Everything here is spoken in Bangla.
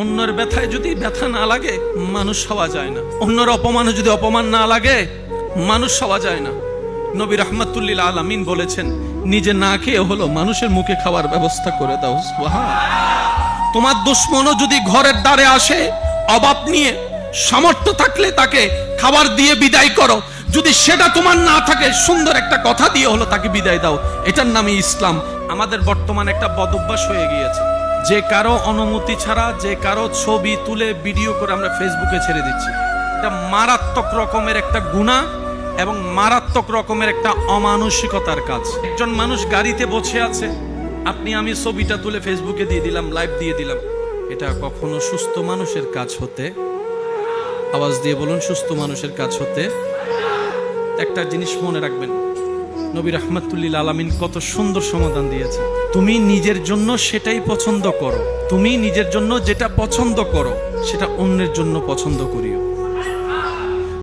অন্যের ব্যথায় যদি ব্যথা না লাগে মানুষ হওয়া যায় না, অন্যের অপমানে যদি অপমান না লাগে মানুষ হওয়া যায় না। নবী রাহমাতুল্লিল আলামিন বলেছেন, নিজে না খেয়ে হলো মানুষের মুখে খাওয়ার ব্যবস্থা করে দাও। তোমার দুশ্মনও যদি ঘরের দ্বারে আসে অভাব নিয়ে, সামর্থ্য থাকলে তাকে খাবার দিয়ে বিদায় করো, যদি সেটা তোমার না থাকে সুন্দর একটা কথা দিয়ে হলো তাকে বিদায় দাও। এটার নামই ইসলাম। আমাদের বর্তমানে একটা বদভ্যাস হয়ে গিয়েছে, যে কারো অনুমতি ছাড়া যে কারো ছবি তুলে ভিডিও করে আমরা ফেসবুকে ছেড়ে দিচ্ছি। এটা মারাত্মক রকমের একটা গুনাহ এবং মারাত্মক রকমের একটা অমানসিকতার কাজ। একজন মানুষ গাড়িতে বসে আছে, আপনি আমি ছবিটা তুলে ফেসবুকে দিয়ে দিলাম, লাইভ দিয়ে দিলাম। এটা কখনো সুস্থ মানুষের কাজ হতে, আওয়াজ দিয়ে বলুন, সুস্থ মানুষের কাজ হতে। একটা জিনিস মনে রাখবেন, নবী রাহমাতুল্লিল আলামিন কত সুন্দর সমাধান দিয়েছে। তুমি নিজের জন্য সেটাই পছন্দ করো, তুমি নিজের জন্য যেটা পছন্দ করো সেটা অন্যের জন্য পছন্দ করিও।